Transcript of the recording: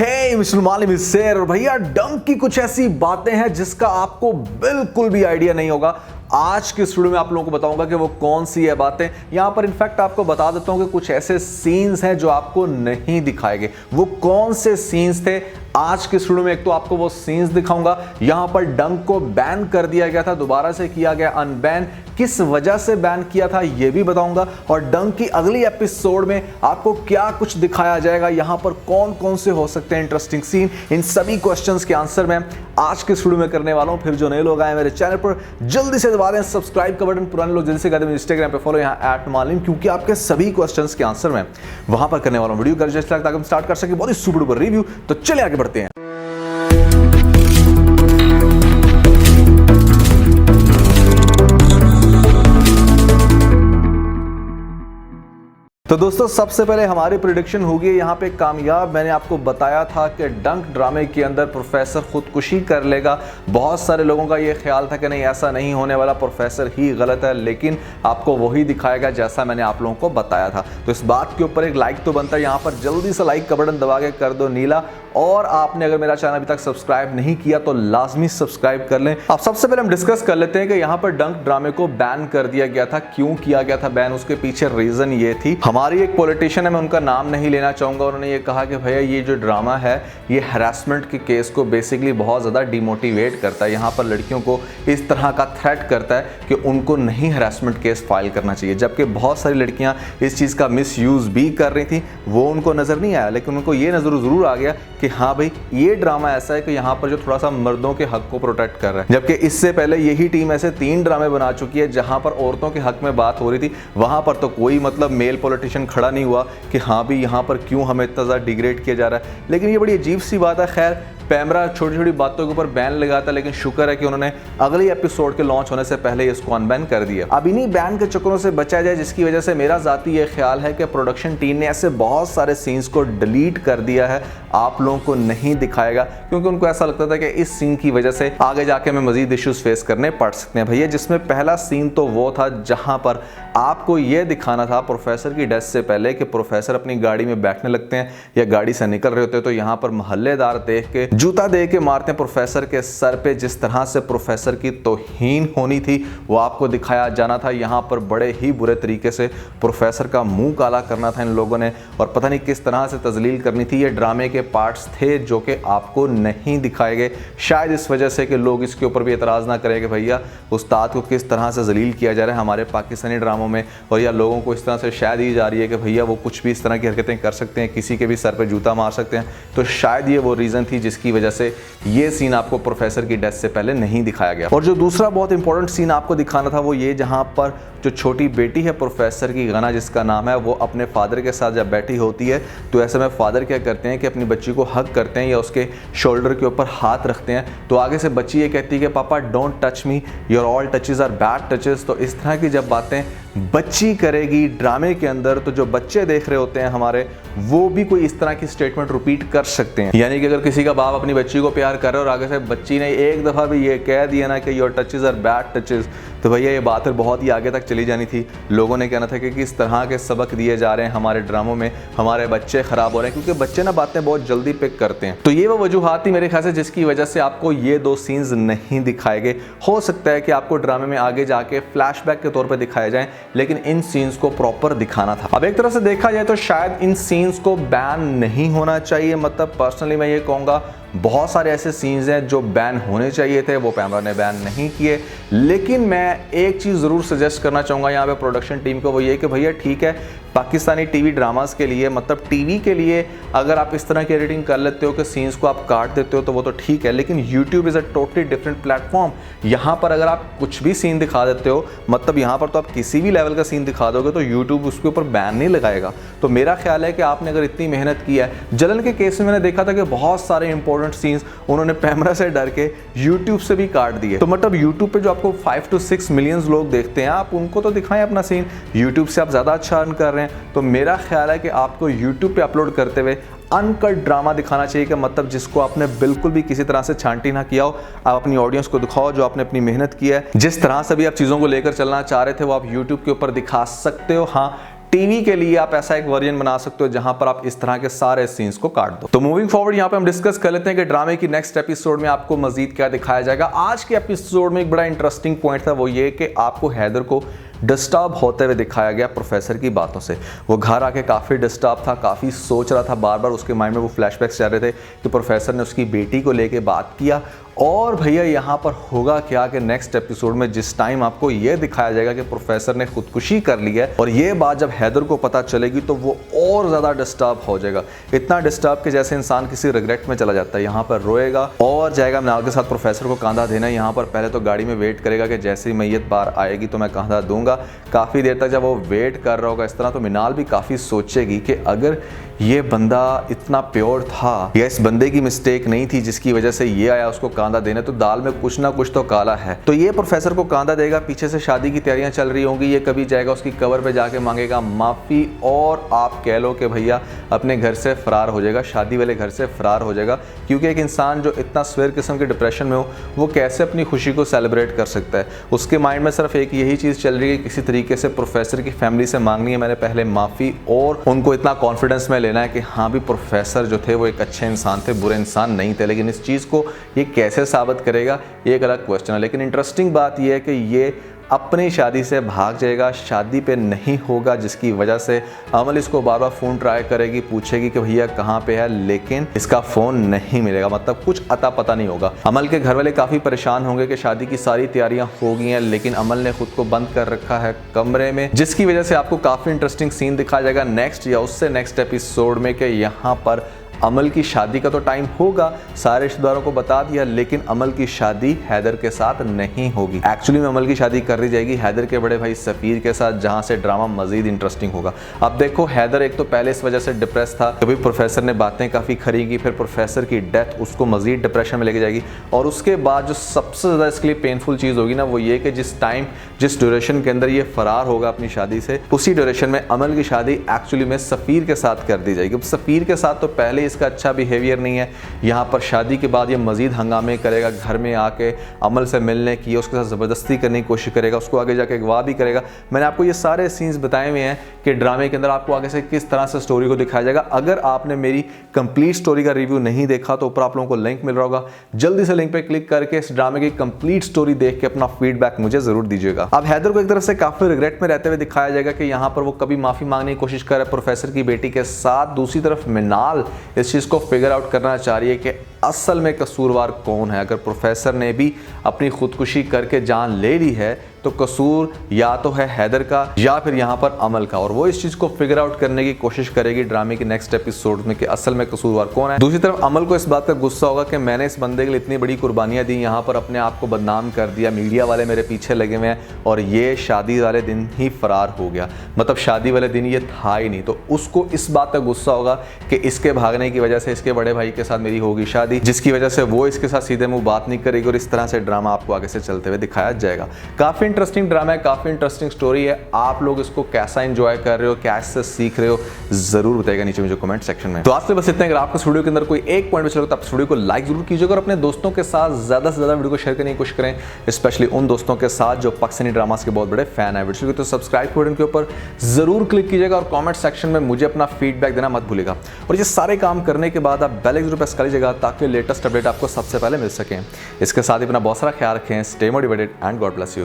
हे mister मालिम शेर। और भैया डंक की कुछ ऐसी बातें हैं जिसका आपको बिल्कुल भी आइडिया नहीं होगा। आज के वीडियो में आप लोगों को बताऊंगा कि वो कौन सी है बातें। यहां पर इनफैक्ट आपको बता देता हूं कि कुछ ऐसे सीन्स हैं जो आपको नहीं दिखाए गए। वो कौन से सीन्स थे आज के वीडियो में। एक तो आपको वो सीन्स दिखाऊंगा। यहां पर डंक को बैन कर दिया गया था, दोबारा से किया गया अनबैन। किस वजह से बैन किया था यह भी बताऊंगा। और डंक की अगली एपिसोड में आपको क्या कुछ दिखाया जाएगा, यहां पर कौन कौन से हो सकते हैं इंटरेस्टिंग सीन, इन सभी क्वेश्चंस के आंसर मैं आज के वीडियो में करने वाला हूं। फिर जो नए लोग आए मेरे चैनल पर जल्दी से दबा दें सब्सक्राइब का बटन। पुराने लोग जल्दी से कर दें इंस्टाग्राम पे फॉलो यहाँ @मालिम, क्योंकि आपके सभी क्वेश्चंस के आंसर मैं वहां पर करने वाला हूं। वीडियो कर जस्ट ताकि हम स्टार्ट कर सके बहुत ही सुपर डुपर रिव्यू। तो चलिए आगे बढ़ते हैं। तो दोस्तों सबसे पहले हमारी प्रेडिक्शन होगी यहाँ पे कामयाब। मैंने आपको बताया था कि डंक ड्रामे के अंदर प्रोफेसर खुदकुशी कर लेगा। बहुत सारे लोगों का ये ख्याल था कि नहीं ऐसा नहीं होने वाला, प्रोफेसर ही गलत है, लेकिन आपको वही दिखाएगा जैसा मैंने आप लोगों को बताया था। तो इस बात के ऊपर एक लाइक तो बनता है। यहाँ पर जल्दी से लाइक का बटन दबा के कर दो नीला। और आपने अगर मेरा चैनल अभी तक सब्सक्राइब नहीं किया तो लाजमी सब्सक्राइब कर लें। अब सबसे पहले हम डिस्कस कर लेते हैं कि यहाँ पर डंक ड्रामे को बैन कर दिया गया था। क्यों किया गया था बैन, उसके पीछे रीजन ये थी। हमारी एक पॉलिटिशियन है, मैं उनका नाम नहीं लेना चाहूंगा, उन्होंने ये कहा कि भैया ये जो ड्रामा है ये हैरेसमेंट के केस को बेसिकली बहुत ज़्यादा डिमोटिवेट करता है। यहाँ पर लड़कियों को इस तरह का थ्रेट करता है कि उनको नहीं हैरेसमेंट केस फाइल करना चाहिए, जबकि बहुत सारी लड़कियाँ इस चीज़ का मिसयूज़ भी कर रही थी। वो उनको नज़र नहीं आया, लेकिन उनको ये नज़र ज़रूर आ गया कि हाँ भाई ये ड्रामा ऐसा है कि यहाँ पर जो थोड़ा सा मर्दों के हक को प्रोटेक्ट कर रहा है। जबकि इससे पहले यही टीम ऐसे 3 ड्रामे बना चुकी है जहाँ पर औरतों के हक में बात हो रही थी। वहाँ पर तो कोई मतलब मेल पॉलिटिशियन खड़ा नहीं हुआ कि हाँ भी यहाँ पर क्यों हमें इतना ज़्यादा डिग्रेड किया जा रहा है। लेकिन ये बड़ी अजीब सी बात है। खैर पैमरा छोटी छोटी बातों के ऊपर बैन लगाता, लेकिन शुक्र है कि उन्होंने अगली एपिसोड के लॉन्च होने से पहले इसको अनबैन कर दिया। अब इन्हीं बैन के चक्करों से बचा जाए, जिसकी वजह से मेरा जाती ये ख्याल है कि प्रोडक्शन टीम ने ऐसे बहुत सारे सीन्स को डिलीट कर दिया है, आप लोगों को नहीं दिखाएगा, क्योंकि उनको ऐसा लगता था कि इस सीन की वजह से आगे जाके हमें मजीद इश्यूज फेस करने पड़ सकते हैं। भैया जिसमें पहला सीन तो वो था जहां पर आपको यह दिखाना था प्रोफेसर की डेथ से पहले कि प्रोफेसर अपनी गाड़ी में बैठने लगते हैं या गाड़ी से निकल रहे होते हैं, तो यहाँ पर मोहल्लेदार देख के जूता दे के मारते हैं प्रोफेसर के सर पे। जिस तरह से प्रोफेसर की तौहीन होनी थी वो आपको दिखाया जाना था। यहाँ पर बड़े ही बुरे तरीके से प्रोफेसर का मुंह काला करना था इन लोगों ने, और पता नहीं किस तरह से तजलील करनी थी। ये ड्रामे के पार्ट्स थे जो कि आपको नहीं दिखाए गए, शायद इस वजह से कि लोग इसके ऊपर भी एतराज़ ना करें कि भैया उस्ताद को किस तरह से जलील किया जा रहा है हमारे पाकिस्तानी ड्रामों में, और या लोगों को इस तरह से शायद दी जा रही है कि भैया वो कुछ भी इस तरह की हरकतें कर सकते हैं, किसी के भी सर पर जूता मार सकते हैं। तो शायद ये वो रीज़न थी जिसकी वजह से ये सीन आपको प्रोफेसर की डेथ से पहले नहीं दिखाया गया। और जो दूसरा बहुत इंपॉर्टेंट सीन आपको दिखाना था वो ये, जहां पर जो छोटी बेटी है प्रोफेसर की, गना जिसका नाम है, वो अपने फादर के साथ जब बैठी होती है तो ऐसे में फादर क्या करते हैं कि अपनी बच्ची को हग करते हैं या उसके शोल्डर के ऊपर हाथ रखते हैं। तो आगे से बच्ची ये कहती है कि पापा don't touch me, your all touches are bad touches. तो इस तरह की जब बातें बच्ची करेगी ड्रामे के अंदर, तो जो बच्चे देख रहे होते हैं हमारे, वो भी कोई इस तरह की स्टेटमेंट रिपीट कर सकते हैं। यानी कि अगर किसी का बाप अपनी बच्ची को प्यार कर रहा है और आगे से बच्ची ने एक दफ़ा भी ये कह दिया ना कि your touches are bad touches, तो भैया ये बात बहुत ही आगे तक चली जानी थी। लोगों ने कहना था कि किस तरह के सबक दिए जा रहे हैं हमारे ड्रामों में, हमारे बच्चे ख़राब हो रहे हैं, क्योंकि बच्चे ना बातें बहुत जल्दी पिक करते हैं। तो ये वो वजूहात थी मेरे ख्याल से जिसकी वजह से आपको ये 2 सीन्स नहीं दिखाए गए। हो सकता है कि आपको ड्रामे में आगे जाके फ्लैशबैक के तौर पर दिखाए जाएं, लेकिन इन सीन्स को प्रॉपर दिखाना था। अब एक तरह से देखा जाए तो शायद इन सीन्स को बैन नहीं होना चाहिए। मतलब पर्सनली मैं ये कहूँगा बहुत सारे ऐसे सीन्स हैं जो बैन होने चाहिए थे, वो पैमरा ने बैन नहीं किए। लेकिन मैं एक चीज़ ज़रूर सजेस्ट करना चाहूँगा यहाँ पे प्रोडक्शन टीम को, वो ये कि भैया ठीक है पाकिस्तानी टीवी ड्रामास के लिए, मतलब टीवी के लिए अगर आप इस तरह की एडिटिंग कर लेते हो कि सीन्स को आप काट देते हो तो वो तो ठीक है, लेकिन YouTube is a totally different platform. यहाँ पर अगर आप कुछ भी सीन दिखा देते हो, मतलब यहाँ पर तो आप किसी भी लेवल का सीन दिखा दोगे तो यूट्यूब उसके ऊपर बैन नहीं लगाएगा। तो मेरा ख्याल है कि आपने अगर इतनी मेहनत की है, जलन के केस में मैंने देखा था कि बहुत सारे इंपॉर्टेंट सीन्स उन्होंने पैमरा से डर के यूट्यूब से भी काट दिए। तो मतलब यूट्यूब पे जो आपको 5 to 6 मिलियन लोग देखते हैं, आप उनको तो दिखाएं अपना सीन। यूट्यूब से आप ज़्यादा अच्छा अर्न कर रहे हैं, तो मेरा ख्याल है कि आपको यूट्यूब पे अपलोड करते हुए अनकट ड्रामा दिखाना चाहिए, कि मतलब जिसको आपने बिल्कुल भी किसी तरह से छांटी ना किया हो। आप अपनी ऑडियंस को दिखाओ जो आपने अपनी मेहनत की है, जिस तरह से भी आप चीज़ों को लेकर चलना चाह रहे थे वो आप यूट्यूब के ऊपर दिखा सकते हो। हाँ टीवी के लिए आप ऐसा एक वर्जन बना सकते हो जहां पर आप इस तरह के सारे सीन्स को काट दो। तो मूविंग फॉरवर्ड यहां पे हम डिस्कस कर लेते हैं कि ड्रामे की नेक्स्ट एपिसोड में आपको मजीद क्या दिखाया जाएगा। आज के एपिसोड में एक बड़ा इंटरेस्टिंग पॉइंट था, वो ये कि आपको हैदर को डिस्टर्ब होते हुए दिखाया गया प्रोफेसर की बातों से। वो घर आके काफ़ी डिस्टर्ब था, काफ़ी सोच रहा था, बार बार उसके माइंड में वो फ्लैशबैक्स चल रहे थे कि प्रोफेसर ने उसकी बेटी को लेके बात किया। और भैया यहाँ पर होगा क्या कि नेक्स्ट एपिसोड में जिस टाइम आपको ये दिखाया जाएगा कि प्रोफेसर ने खुदकुशी कर ली है और ये बात जब हैदर को पता चलेगी तो वो और ज़्यादा डिस्टर्ब हो जाएगा, इतना डिस्टर्ब कि जैसे इंसान किसी रिग्रेट में चला जाता है। यहाँ पर रोएगा और जाएगा मिनाल के साथ प्रोफेसर को कांधा देना। यहाँ पर पहले तो गाड़ी में वेट करेगा कि जैसे ही मैयत बाहर आएगी तो मैं कांधा दूंगा। काफ़ी देर तक जब वो वेट कर रहा होगा इस तरह, तो मिनाल भी काफ़ी सोचेगी कि अगर ये बंदा इतना प्योर था या इस बंदे की मिस्टेक नहीं थी जिसकी वजह से ये आया उसको कांधा देने, तो दाल में कुछ ना कुछ तो काला है। तो ये प्रोफेसर को कांधा देगा, पीछे से शादी की तैयारियां चल रही होंगी, ये कभी जाएगा उसकी कवर पे जाके मांगेगा माफ़ी और आप कह लो कि भैया अपने घर से फरार हो जाएगा, शादी वाले घर से फरार हो जाएगा। क्योंकि एक इंसान जो इतना स्वेर किस्म के डिप्रेशन में हो वो कैसे अपनी खुशी को सेलिब्रेट कर सकता है। उसके माइंड में सिर्फ एक यही चीज़ चल रही है, किसी तरीके से प्रोफेसर की फैमिली से मांगनी है मैंने पहले माफ़ी और उनको इतना कॉन्फिडेंस में लेना है कि हाँ भी प्रोफेसर जो थे वो एक अच्छे इंसान थे, बुरे इंसान नहीं थे। लेकिन इस चीज़ को ये कैसे साबित करेगा ये एक अलग क्वेश्चन है। लेकिन इंटरेस्टिंग बात ये है कि ये अपनी शादी से भाग जाएगा, शादी पे नहीं होगा, जिसकी वजह से अमल इसको बार बार फ़ोन ट्राई करेगी, पूछेगी कि भैया कहाँ पे है, लेकिन इसका फ़ोन नहीं मिलेगा, मतलब कुछ अता पता नहीं होगा। अमल के घर वाले काफ़ी परेशान होंगे कि शादी की सारी तैयारियां हो गई हैं लेकिन अमल ने खुद को बंद कर रखा है कमरे में, जिसकी वजह से आपको काफ़ी इंटरेस्टिंग सीन दिखाया जाएगा नेक्स्ट या उससे नेक्स्ट एपिसोड में कि यहाँ पर अमल की शादी का तो टाइम होगा, सारे रिश्तेदारों को बता दिया, लेकिन अमल की शादी हैदर के साथ नहीं होगी। एक्चुअली में अमल की शादी कर दी जाएगी हैदर के बड़े भाई सफ़ीर के साथ, जहां से ड्रामा मजीद इंटरेस्टिंग होगा। अब देखो हैदर एक तो पहले इस वजह से डिप्रेस था, कभी प्रोफेसर ने बातें काफ़ी खरी की, फिर प्रोफेसर की डेथ उसको मजीद डिप्रेशन में लेके जाएगी। और उसके बाद जो सबसे ज़्यादा इसके लिए पेनफुल चीज़ होगी ना, वो ये कि जिस ड्यूरेशन के अंदर ये फरार होगा अपनी शादी से, उसी ड्यूरेशन में अमल की शादी एक्चुअली में सफ़ीर के साथ कर दी जाएगी। अब सफ़ीर के साथ तो पहले इसका अच्छा बिहेवियर नहीं है, यहाँ पर शादी के बाद ये मजीद हंगामे करेगा, घर में आके अमल से मिलने की, उसके साथ ज़बरदस्ती करने की कोशिश करेगा, उसको आगे जाके अगवा भी करेगा। मैंने आपको ये सारे सीन्स बताए हुए हैं कि ड्रामे के अंदर आपको आगे से किस तरह से स्टोरी को दिखाया जाएगा। अगर आपने मेरी कंप्लीट स्टोरी का रिव्यू नहीं देखा तो ऊपर आप लोगों को लिंक मिल रहा होगा, जल्दी से लिंक पे क्लिक करके इस ड्रामे की कंप्लीट स्टोरी देख के अपना फीडबैक मुझे जरूर दीजिएगा। अब हैदर को एक तरफ से काफी रिग्रेट में रहते हुए दिखाया जाएगा कि यहाँ पर वो कभी माफी मांगने की कोशिश कर रहा है प्रोफेसर की बेटी के साथ। दूसरी तरफ मिनाल इस चीज को फिगर आउट करना चाह रही है कि असल में कसूरवार कौन है। अगर प्रोफेसर ने भी अपनी खुदकुशी करके जान ले ली है तो कसूर या तो है हैदर का या फिर यहाँ पर अमल का, और वो इस चीज को फिगर आउट करने की कोशिश करेगी ड्रामे की नेक्स्ट एपिसोड में कि असल में कसूरवार कौन है। दूसरी तरफ अमल को इस बात का गुस्सा होगा कि मैंने इस बंदे के लिए इतनी बड़ी कुर्बानियां दी, यहाँ पर अपने आप को बदनाम कर दिया, मीडिया वाले मेरे पीछे लगे हुए हैं और ये शादी वाले दिन ही फरार हो गया, मतलब शादी वाले दिन ये था ही नहीं। तो उसको इस बात का गुस्सा होगा कि इसके भागने की वजह से इसके बड़े भाई के साथ मेरी होगी शादी, जिसकी वजह से वो इसके साथ सीधे मुंह बात नहीं करेगी और इस तरह से ड्रामा आपको आगे से चलते हुए दिखाया जाएगा। काफी इंटरेस्टिंग ड्रामा है, काफी इंटरेस्टिंग स्टोरी है। आप लोग इसको कैसा एंजॉय कर रहे हो, कैसे सीख रहे हो, जरूर बताइएगा नीचे मुझे कमेंट सेक्शन में। तो आज से बस इतना। अगर आपको इस वीडियो के अंदर कोई एक पॉइंट अच्छा लगा तो आप इस वीडियो को लाइक जरूर कीजिएगा और अपने दोस्तों के साथ ज्यादा से ज्यादा वीडियो को शेयर करने की कोशिश करें, स्पेशली उन दोस्तों के साथ जो पाकिस्तानी ड्रामास के बहुत बड़े फैन है। वीडियो तो सब्सक्राइब बटन के ऊपर जरूर क्लिक कीजिएगा और कमेंट सेक्शन में मुझे अपना फीडबैक देना मत भूलिएगा। और ये सारे काम करने के बाद आप बेल आइकन जरूर प्रेस कर लीजिएगा ताकि लेटेस्ट अपडेट आपको सबसे पहले मिल सके। इसके साथ ही अपना बहुत सारा ख्याल रखें। Stay motivated and God bless you.